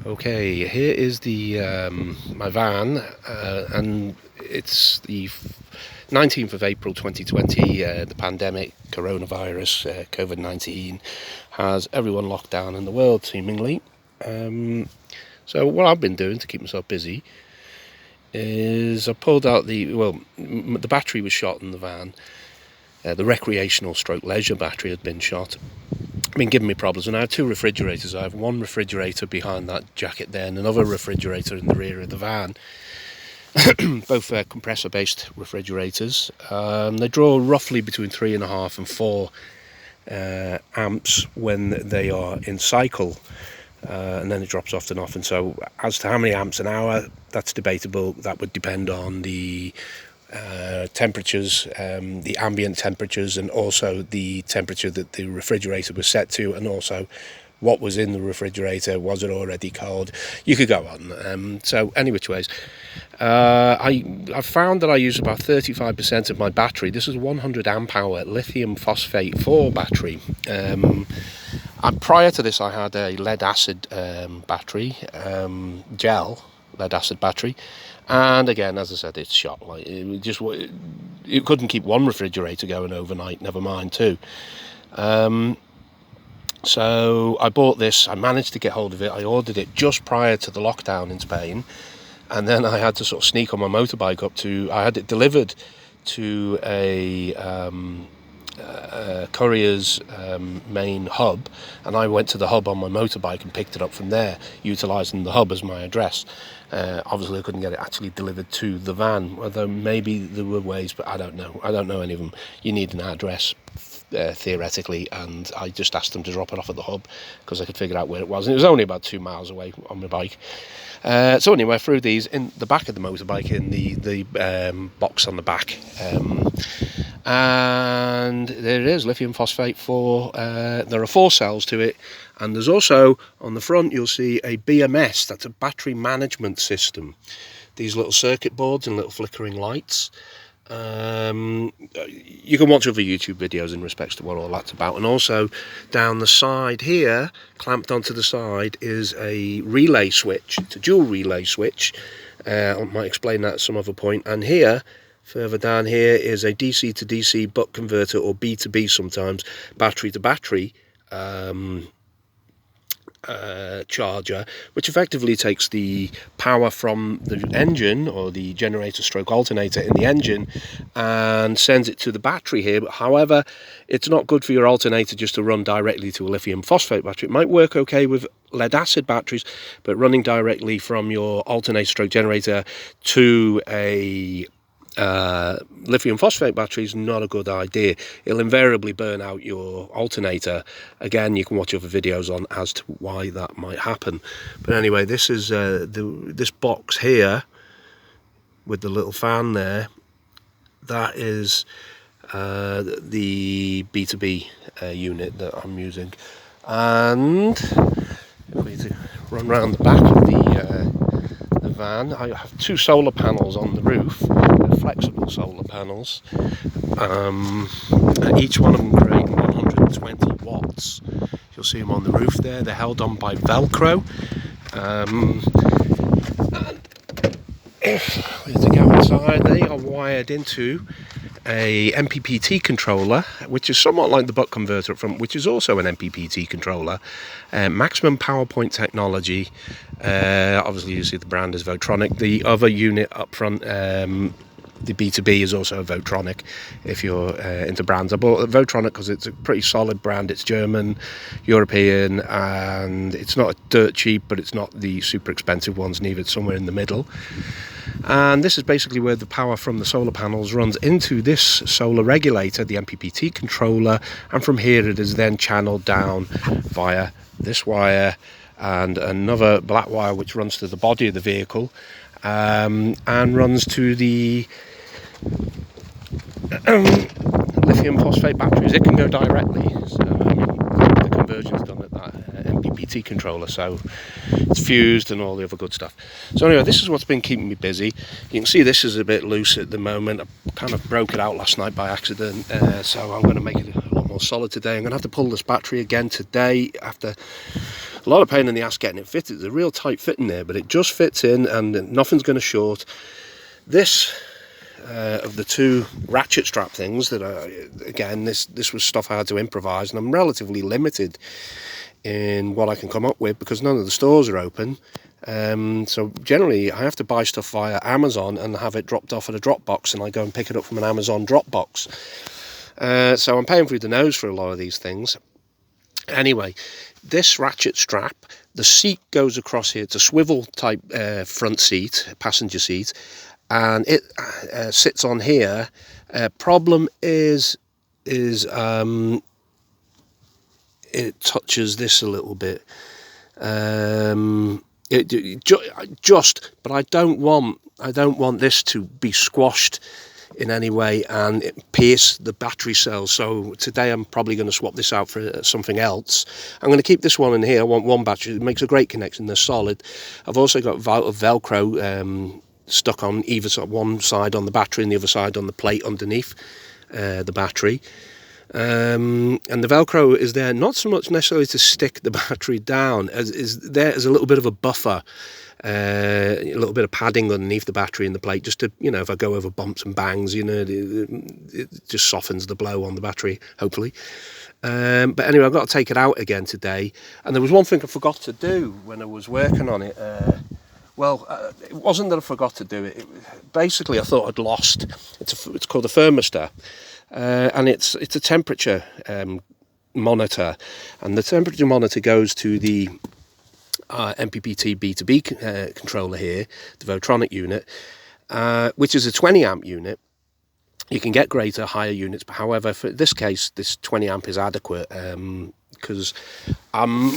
Okay, here is the my van, and it's the 19th of April 2020. The pandemic, coronavirus, COVID-19 has everyone locked down in the world seemingly. So what I've been doing to keep myself busy is I pulled out the battery was shot in the van. The recreational stroke leisure battery had been shot. Been giving me problems, and I have two refrigerators. I have one refrigerator behind that jacket there and another refrigerator in the rear of the van. Both compressor based refrigerators. They draw roughly between 3.5 and 4 amps when they are in cycle, and then it drops off and off. And so as to how many amps an hour, that's debatable. That would depend on the temperatures, the ambient temperatures, and also the temperature that the refrigerator was set to, and also what was in the refrigerator. Was it already cold? You could go on. So any which ways, I found that I use about 35% of my battery. This is a 100 amp hour lithium phosphate 4 battery. Prior to this, I had a lead acid battery, gel lead acid battery. And again, as I said, it's shot. It couldn't keep one refrigerator going overnight, never mind two. So I bought this. I managed to get hold of it. I ordered it just prior to the lockdown in Spain, and then I had to sort of sneak on my motorbike up to. I had it delivered to a courier's main hub, and I went to the hub on my motorbike and picked it up from there, utilising the hub as my address. Obviously I couldn't get it actually delivered to the van, although maybe there were ways, but I don't know any of them. You need an address theoretically, and I just asked them to drop it off at the hub because I could figure out where it was, and it was only about 2 miles away on my bike. So anyway, I threw these in the back of the motorbike, in the box on the back, and there it is, lithium phosphate 4. There are 4 cells to it, and there's also on the front you'll see a BMS, that's a battery management system. These little circuit boards and little flickering lights. You can watch other YouTube videos in respects to what all that's about. And also down the side here, clamped onto the side, is a relay switch. It's a dual relay switch. I might explain that at some other point. And here, further down here, is a DC to DC buck converter, or B2B sometimes, battery to battery charger, which effectively takes the power from the engine, or the generator stroke alternator in the engine, and sends it to the battery here. But however, it's not good for your alternator just to run directly to a lithium phosphate battery. It might work okay with lead acid batteries, but running directly from your alternator stroke generator to a lithium phosphate battery is not a good idea. It'll invariably burn out your alternator. Again, you can watch other videos on as to why that might happen. But anyway, this is this box here with the little fan there. That is the B2B unit that I'm using. And if we run around the back of the van, I have 2 solar panels on the roof, flexible solar panels. Each one of them create 120 watts. You'll see them on the roof there. They're held on by Velcro. And if we have to go inside, they are wired into a MPPT controller, which is somewhat like the buck converter up front, which is also an MPPT controller. Maximum power point technology. Obviously you see the brand is Votronic. The other unit up front, the B2B, is also Votronic, if you're into brands. I bought Votronic because it's a pretty solid brand. It's German, European, and it's not dirt cheap, but it's not the super expensive ones neither. It's somewhere in the middle. And this is basically where the power from the solar panels runs into this solar regulator, the MPPT controller, and from here it is then channeled down via this wire and another black wire which runs to the body of the vehicle, and runs to the lithium phosphate batteries. It can go directly, so the conversion's done at that MPPT controller, so it's fused and all the other good stuff. So anyway, this is what's been keeping me busy. You can see this is a bit loose at the moment. I kind of broke it out last night by accident, so I'm going to make it a lot more more solid today. I'm going to have to pull this battery again today after a lot of pain in the ass getting it fitted. It's a real tight fit in there, but it just fits in and nothing's going to short. This of the two ratchet strap things that again, this was stuff I had to improvise, and I'm relatively limited in what I can come up with because none of the stores are open. So generally I have to buy stuff via Amazon and have it dropped off at a drop box, and I go and pick it up from an Amazon drop box. So I'm paying through the nose for a lot of these things. Anyway, this ratchet strap, the seat goes across here. It's a swivel type front seat, passenger seat, and it sits on here. Problem is it touches this a little bit. But I don't want this to be squashed in any way and pierce the battery cells. So today I'm probably going to swap this out for something else. I'm going to keep this one in here. I want one battery. It makes a great connection. They're solid. I've also got Velcro stuck on either side, one side on the battery and the other side on the plate underneath the battery. And the Velcro is there not so much necessarily to stick the battery down as is there as a little bit of a buffer, a little bit of padding underneath the battery and the plate, just to, you know, if I go over bumps and bangs, you know, it just softens the blow on the battery, hopefully. But anyway, I've got to take it out again today, and there was one thing I forgot to do when I was working on it. It wasn't that I forgot to do it. Basically, I thought I'd lost. It's called a thermostat. And it's a temperature monitor, and the temperature monitor goes to the MPPT B2B controller here, the Votronic unit, which is a 20 amp unit. You can get greater, higher units, but however, for this case, this 20 amp is adequate because I'm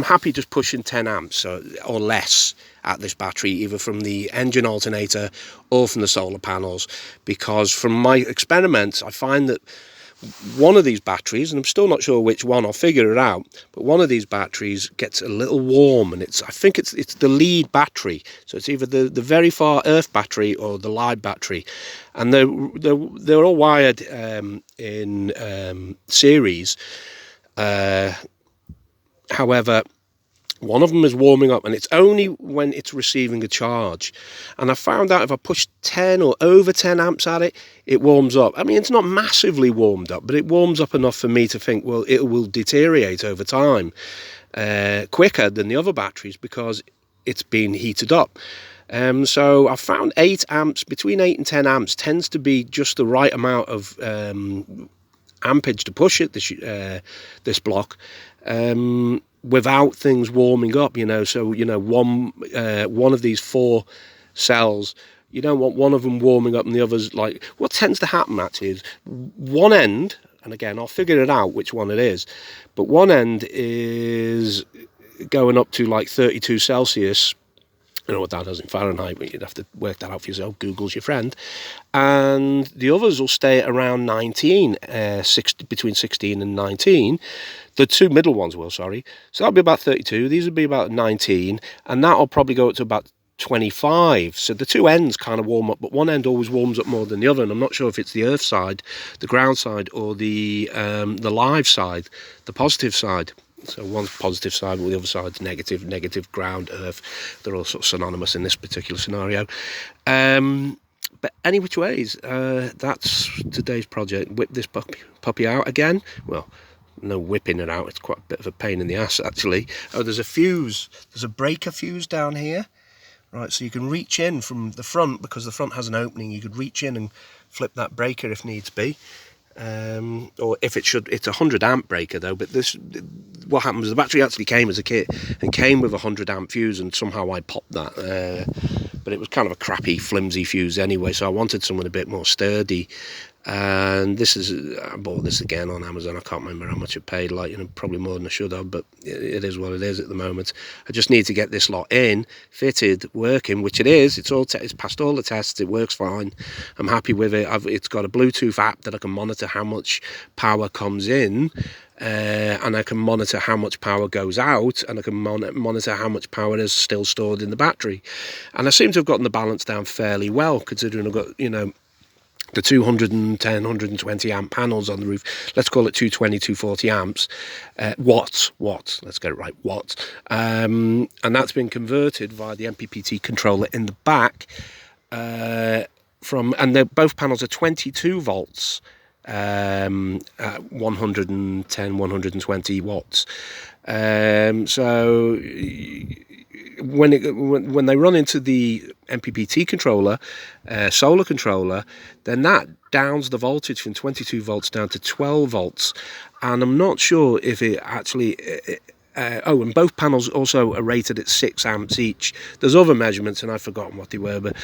happy just pushing 10 amps or less at this battery, either from the engine alternator or from the solar panels, because from my experiments I find that one of these batteries, and I'm still not sure which one, I'll figure it out, but one of these batteries gets a little warm, and I think it's the lead battery, so it's either the very far earth battery or the light battery, and they're all wired in series. However, one of them is warming up, and it's only when it's receiving a charge. And I found out if I push 10 or over 10 amps at it, it warms up. I mean, it's not massively warmed up, but it warms up enough for me to think, well, it will deteriorate over time quicker than the other batteries because it's been heated up. So I found 8 amps, between 8 and 10 amps tends to be just the right amount of ampage to push it, this block, without things warming up, you know. So, you know, one of these 4 cells, you don't want one of them warming up and the others, like, what tends to happen actually is one end, and again I'll figure it out which one it is, but one end is going up to like 32 Celsius. I don't know what that is in Fahrenheit, but you'd have to work that out for yourself. Google's your friend. And the others will stay at around 19, between 16 and 19. The 2 middle ones will, sorry. So that'll be about 32. These will be about 19. And that'll probably go up to about 25. So the 2 ends kind of warm up, but one end always warms up more than the other. And I'm not sure if it's the earth side, the ground side, or the live side, the positive side. So one's positive side, while the other side's negative, ground, earth. They're all sort of synonymous in this particular scenario. But any which ways, that's today's project. Whip this puppy out again. Well, no whipping it out. It's quite a bit of a pain in the ass, actually. Oh, there's a fuse. There's a breaker fuse down here. Right, so you can reach in from the front, because the front has an opening. You could reach in and flip that breaker if needs be. Or if it's a 100 amp breaker though, but what happened was the battery actually came as a kit and came with a 100 amp fuse, and somehow I popped that, but it was kind of a crappy flimsy fuse anyway, so I wanted something a bit more sturdy. And I bought this again on Amazon. I can't remember how much I paid, like, you know, probably more than I should have, but it is what it is at the moment. I just need to get this lot in, fitted, working, which it is. It's passed all the tests. It works fine. I'm happy with it. It's got a Bluetooth app that I can monitor how much power comes in, and I can monitor how much power goes out, and I can monitor how much power is still stored in the battery. And I seem to have gotten the balance down fairly well, considering I've got, you know, the 210, 120 amp panels on the roof, let's call it 220, 240 amps, watts, let's get it right, watts. And that's been converted via the MPPT controller in the back and both panels are 22 volts, 110, 120 watts. So when they run into the MPPT controller, solar controller, then that downs the voltage from 22 volts down to 12 volts. And I'm not sure if it actually... and both panels also are rated at 6 amps each. There's other measurements, and I've forgotten what they were, but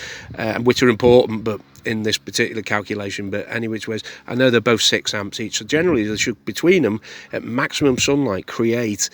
which are important, but in this particular calculation. But any which ways, I know they're both 6 amps each. So generally, they should, between them, at maximum sunlight, create